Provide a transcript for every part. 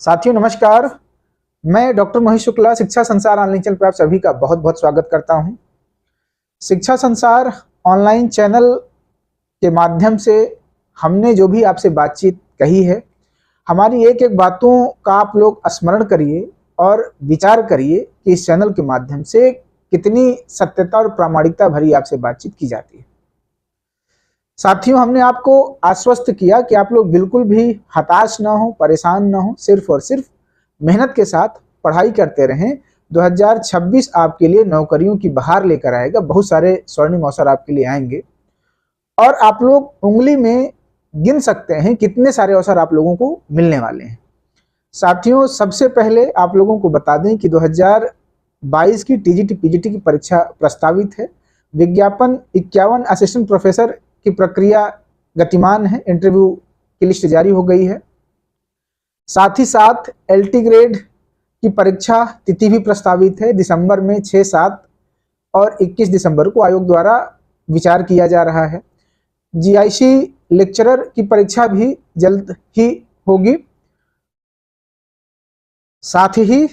साथियों नमस्कार। मैं डॉक्टर महेश शुक्ला शिक्षा संसार ऑनलाइन चैनल पर आप सभी का बहुत बहुत स्वागत करता हूं। शिक्षा संसार ऑनलाइन चैनल के माध्यम से हमने जो भी आपसे बातचीत कही है, हमारी एक एक बातों का आप लोग स्मरण करिए और विचार करिए कि इस चैनल के माध्यम से कितनी सत्यता और प्रामाणिकता भरी आपसे बातचीत की जाती है। साथियों, हमने आपको आश्वस्त किया कि आप लोग बिल्कुल भी हताश ना हो, परेशान ना हो, सिर्फ और सिर्फ मेहनत के साथ पढ़ाई करते रहें। 2026 आपके लिए नौकरियों की बहार लेकर आएगा। बहुत सारे स्वर्णिम अवसर आपके लिए आएंगे और आप लोग उंगली में गिन सकते हैं कितने सारे अवसर आप लोगों को मिलने वाले हैं। साथियों, सबसे पहले आप लोगों को बता दें कि 2022 की टीजीटी पीजीटी की परीक्षा प्रस्तावित है। विज्ञापन 51 असिस्टेंट प्रोफेसर की प्रक्रिया गतिमान है। इंटरव्यू की लिस्ट जारी हो गई है। साथ ही साथ एलटी ग्रेड की परीक्षा तिथि भी प्रस्तावित है। दिसंबर में 6, 7 और 21 दिसंबर को आयोग द्वारा विचार किया जा रहा है। जीआईसी लेक्चरर की परीक्षा भी जल्द ही होगी। साथ ही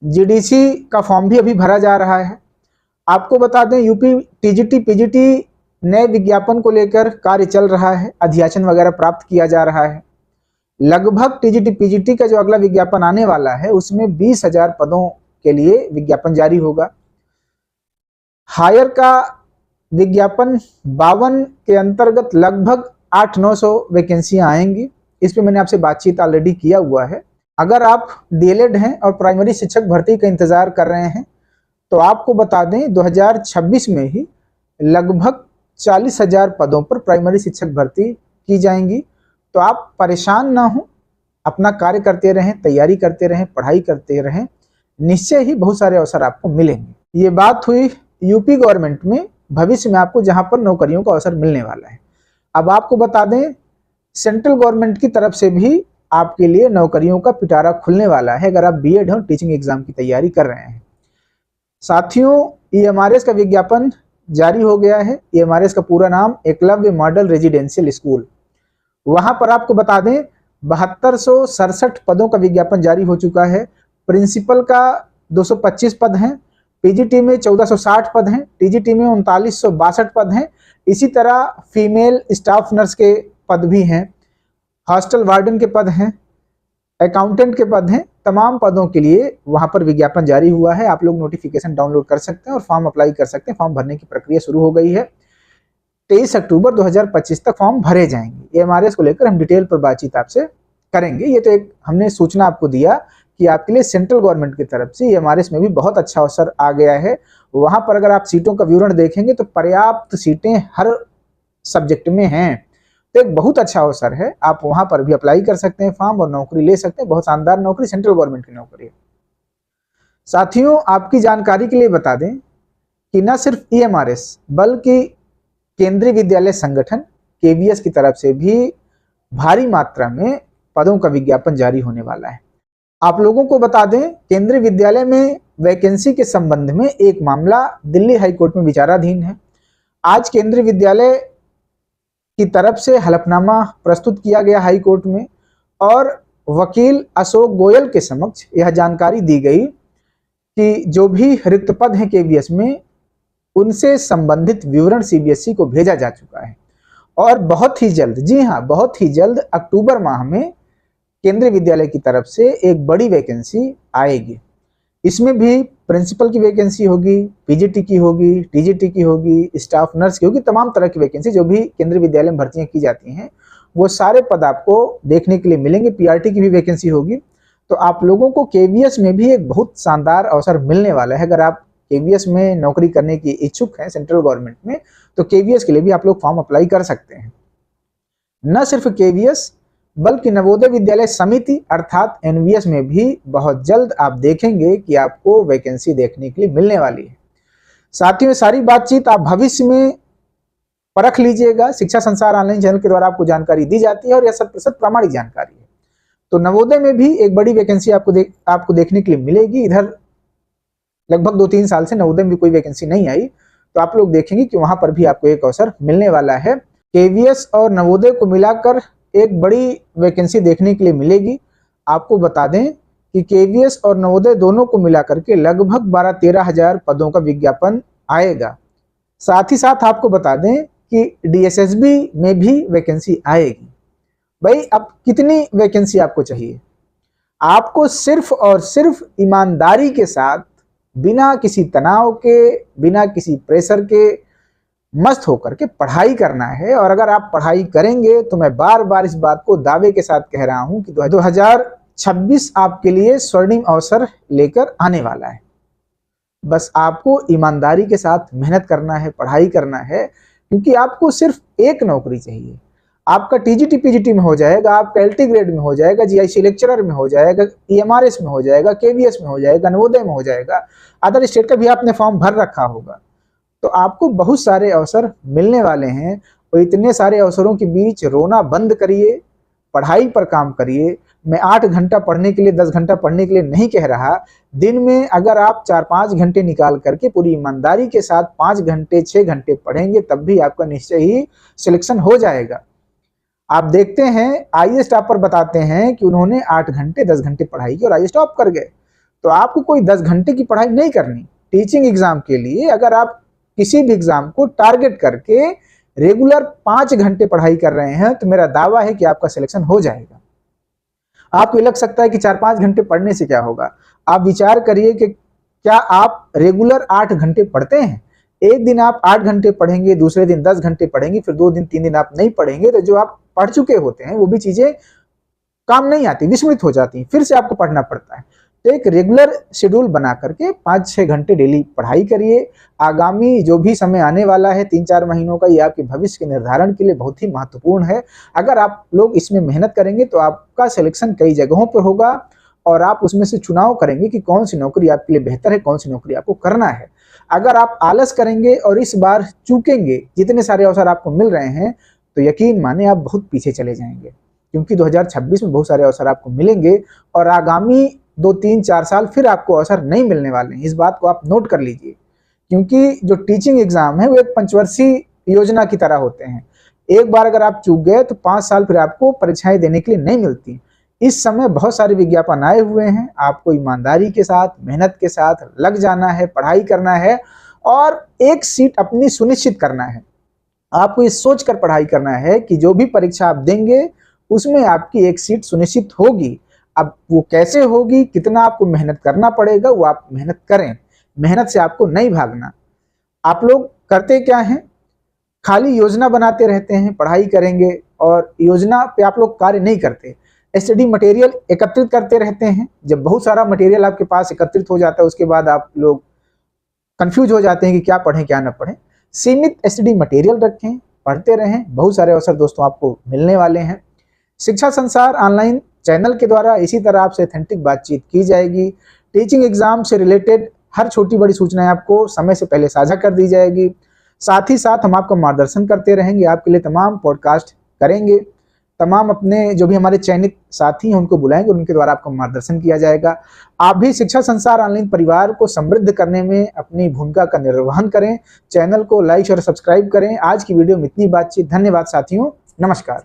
जीडीसी का फॉर्म भी अभी भरा जा रहा है। आपको बता दें, यूपी टीजीटी पीजीटी नए विज्ञापन को लेकर कार्य चल रहा है। अध्याचन वगैरह प्राप्त किया जा रहा है। लगभग टीजीटी पीजीटी का जो अगला विज्ञापन आने वाला है उसमें 20,000 पदों के लिए विज्ञापन जारी होगा। हायर का विज्ञापन 52 के अंतर्गत लगभग 800-900 वैकेंसियां आएंगी। इस पे मैंने आपसे बातचीत ऑलरेडी किया हुआ है। अगर आप डीएलएड हैं और प्राइमरी शिक्षक भर्ती का इंतजार कर रहे हैं तो आपको बता दें 2026 में ही लगभग 40,000 पदों पर प्राइमरी शिक्षक भर्ती की जाएंगी। तो आप परेशान ना हो, अपना कार्य करते रहें, तैयारी करते रहें, पढ़ाई करते रहें, निश्चय ही बहुत सारे अवसर आपको मिलेंगे। ये बात हुई यूपी गवर्नमेंट में भविष्य में आपको जहां पर नौकरियों का अवसर मिलने वाला है। अब आपको बता दें, सेंट्रल गवर्नमेंट की तरफ से भी आपके लिए नौकरियों का पिटारा खुलने वाला है अगर आप बीएड और टीचिंग एग्जाम की तैयारी कर रहे हैं। साथियों, ईएमआरएस का विज्ञापन जारी हो गया है। ईएमआरएस का पूरा नाम एकलव्य मॉडल रेजिडेंशियल स्कूल। वहां पर आपको बता दें 7267 पदों का विज्ञापन जारी हो चुका है। प्रिंसिपल का 225 पद हैं, पीजीटी में 1460 पद हैं, टीजीटी में 3962 पद हैं। इसी तरह फीमेल स्टाफ नर्स के पद भी हैं, हॉस्टल वार्डन के पद हैं, अकाउंटेंट के पद हैं। तमाम पदों के लिए वहां पर विज्ञापन जारी हुआ है। आप लोग नोटिफिकेशन डाउनलोड कर सकते हैं और फॉर्म अप्लाई कर सकते हैं। फॉर्म भरने की प्रक्रिया शुरू हो गई है। 23 अक्टूबर 2025 तक फॉर्म भरे जाएंगे। एमआरएस को लेकर हम डिटेल पर बातचीत आपसे करेंगे। ये तो एक हमने सूचना आपको दिया कि आपके लिए सेंट्रल गवर्नमेंट की तरफ से एमआरएस में भी बहुत अच्छा अवसर आ गया है। वहां पर अगर आप सीटों का विवरण देखेंगे तो पर्याप्त सीटें हर सब्जेक्ट में हैं। तो एक बहुत अच्छा अवसर है। आप वहां पर भी अप्लाई कर सकते हैं फॉर्म और नौकरी ले सकते हैं। बहुत शानदार नौकरी, सेंट्रल गवर्नमेंट की नौकरी है। साथियों, आपकी जानकारी के लिए बता दें कि न सिर्फ ईएमआरएस बल्कि केंद्रीय विद्यालय संगठन केवीएस की तरफ से भी भारी मात्रा में पदों का विज्ञापन जारी होने वाला है। आप लोगों को बता दें, केंद्रीय विद्यालय में वैकेंसी के संबंध में एक मामला दिल्ली हाईकोर्ट में विचाराधीन है। आज केंद्रीय विद्यालय की तरफ से हलफनामा प्रस्तुत किया गया हाईकोर्ट में और वकील अशोक गोयल के समक्ष यह जानकारी दी गई कि जो भी रिक्त पद हैं केवीएस में उनसे संबंधित विवरण सीबीएसई को भेजा जा चुका है और बहुत ही जल्द, जी हाँ बहुत ही जल्द, अक्टूबर माह में केंद्रीय विद्यालय की तरफ से एक बड़ी वैकेंसी आएगी। इसमें भी प्रिंसिपल की वैकेंसी होगी, पीजीटी की होगी, टीजीटी की होगी, स्टाफ नर्स की होगी। तमाम तरह की वैकेंसी जो भी केंद्रीय विद्यालय में भर्तियां की जाती हैं वो सारे पद आपको देखने के लिए मिलेंगे। पीआरटी की भी वैकेंसी होगी। तो आप लोगों को केवीएस में भी एक बहुत शानदार अवसर मिलने वाला है। अगर आप केवीएस में नौकरी करने की इच्छुक हैं सेंट्रल गवर्नमेंट में, तो केवीएस के लिए भी आप लोग फॉर्म अप्लाई कर सकते हैं। न सिर्फ केवीएस बल्कि नवोदय विद्यालय समिति अर्थात एनवीएस में भी बहुत जल्द आप देखेंगे कि आपको वैकेंसी देखने के लिए मिलने वाली है। साथियों, सारी बातचीत आप भविष्य में परख लीजिएगा। शिक्षा संसार ऑनलाइन चैनल के द्वारा आपको जानकारी दी जाती है और यह 100% प्रामाणिक जानकारी है। तो नवोदय में भी एक बड़ी वैकेंसी आपको देखने के लिए मिलेगी। इधर लगभग 2-3 साल से नवोदय में भी कोई वैकेंसी नहीं आई, तो आप लोग देखेंगे कि वहां पर भी आपको एक अवसर मिलने वाला है। केवीएस और नवोदय को मिलाकर एक बड़ी वैकेंसी देखने के लिए मिलेगी। आपको बता दें कि केवीएस और नवोदय दोनों को मिला करके लगभग 12-13 हजार पदों का विज्ञापन आएगा। साथ ही साथ आपको बता दें कि डीएसएसबी में भी वैकेंसी आएगी। भाई अब कितनी वैकेंसी आपको चाहिए? आपको सिर्फ और सिर्फ ईमानदारी के साथ, बिना किसी तनाव के, बिना किसी प्रेशर के, मस्त होकर के पढ़ाई करना है। और अगर आप पढ़ाई करेंगे तो मैं बार बार इस बात को दावे के साथ कह रहा हूं कि 2026 आपके लिए स्वर्णिम अवसर लेकर आने वाला है। बस आपको ईमानदारी के साथ मेहनत करना है, पढ़ाई करना है, क्योंकि आपको सिर्फ एक नौकरी चाहिए। आपका टीजीटी पीजीटी में हो जाएगा, आपका एलटी ग्रेड में हो जाएगा, जीआईसी लेक्चरर में हो जाएगा, ईएमआरएस में हो जाएगा, केवीएस में हो जाएगा, नवोदय में हो जाएगा, अदर स्टेट का भी आपने फॉर्म भर रखा होगा। तो आपको बहुत सारे अवसर मिलने वाले हैं और इतने सारे अवसरों के बीच रोना बंद करिए, पढ़ाई पर काम करिए। मैं 8 घंटा पढ़ने के लिए, 10 घंटा पढ़ने के लिए नहीं कह रहा। दिन में अगर आप 4-5 घंटे निकाल करके पूरी ईमानदारी के साथ 5 घंटे 6 घंटे पढ़ेंगे तब भी आपका निश्चय ही सिलेक्शन हो जाएगा। आप देखते हैं आईएएस टॉपर बताते हैं कि उन्होंने 8 घंटे 10 घंटे पढ़ाई की और आईएएस टॉप कर गए। तो आपको कोई 10 घंटे की पढ़ाई नहीं करनी। टीचिंग एग्जाम के लिए अगर आप किसी भी एग्जाम को टारगेट करके रेगुलर 5 घंटे पढ़ाई कर रहे हैं तो मेरा दावा है कि आपका सिलेक्शन हो जाएगा। आपको लग सकता है कि 4-5 घंटे पढ़ने से क्या होगा। आप विचार करिए कि क्या आप रेगुलर 8 घंटे पढ़ते हैं? एक दिन आप 8 घंटे पढ़ेंगे, दूसरे दिन 10 घंटे पढ़ेंगे, फिर 2 दिन 3 दिन आप नहीं पढ़ेंगे, तो जो आप पढ़ चुके होते हैं वो भी चीजें काम नहीं आती, विस्मृत हो जाती, फिर से आपको पढ़ना पड़ता है। तो एक रेगुलर शेड्यूल बना करके 5-6 घंटे डेली पढ़ाई करिए। आगामी जो भी समय आने वाला है 3-4 महीनों का, ये आपके भविष्य के निर्धारण के लिए बहुत ही महत्वपूर्ण है। अगर आप लोग इसमें मेहनत करेंगे तो आपका सिलेक्शन कई जगहों पर होगा और आप उसमें से चुनाव करेंगे कि कौन सी नौकरी आपके लिए बेहतर है, कौन सी नौकरी आपको करना है। अगर आप आलस करेंगे और इस बार चूकेंगे, जितने सारे अवसर आपको मिल रहे हैं, तो यकीन माने आप बहुत पीछे चले जाएंगे, क्योंकि 2026 में बहुत सारे अवसर आपको मिलेंगे और आगामी 2-3-4 साल फिर आपको अवसर नहीं मिलने वाले हैं। इस बात को आप नोट कर लीजिए, क्योंकि जो टीचिंग एग्जाम है वो एक पंचवर्षीय योजना की तरह होते हैं। एक बार अगर आप चूक गए तो 5 साल फिर आपको परीक्षाएं देने के लिए नहीं मिलती। इस समय बहुत सारे विज्ञापन आए हुए हैं, आपको ईमानदारी के साथ, मेहनत के साथ लग जाना है, पढ़ाई करना है और एक सीट अपनी सुनिश्चित करना है। आपको ये सोच कर पढ़ाई करना है कि जो भी परीक्षा आप देंगे उसमें आपकी एक सीट सुनिश्चित होगी। अब वो कैसे होगी, कितना आपको मेहनत करना पड़ेगा, वो आप मेहनत करें। मेहनत से आपको नहीं भागना। आप लोग करते क्या हैं, खाली योजना बनाते रहते हैं, पढ़ाई करेंगे और योजना पे आप लोग कार्य नहीं करते। स्टडी मटेरियल एकत्रित करते रहते हैं। जब बहुत सारा मटेरियल आपके पास एकत्रित हो जाता है उसके बाद आप लोग कंफ्यूज हो जाते हैं कि क्या पढ़ें क्या ना पढ़ें। सीमित स्टडी मटेरियल रखें, पढ़ते रहें, बहुत सारे अवसर दोस्तों आपको मिलने वाले हैं। शिक्षा संसार ऑनलाइन चैनल के द्वारा इसी तरह आपसे ऑथेंटिक बातचीत की जाएगी। टीचिंग एग्जाम से रिलेटेड हर छोटी बड़ी सूचनाएं आपको समय से पहले साझा कर दी जाएगी। साथ ही साथ हम आपका मार्गदर्शन करते रहेंगे, आपके लिए तमाम पॉडकास्ट करेंगे, तमाम अपने जो भी हमारे चयनित साथी हैं उनको बुलाएंगे, उनके द्वारा आपका मार्गदर्शन किया जाएगा। आप भी शिक्षा संसार ऑनलाइन परिवार को समृद्ध करने में अपनी भूमिका का निर्वहन करें। चैनल को लाइक और सब्सक्राइब करें। आज की वीडियो में इतनी बातचीत। धन्यवाद साथियों, नमस्कार।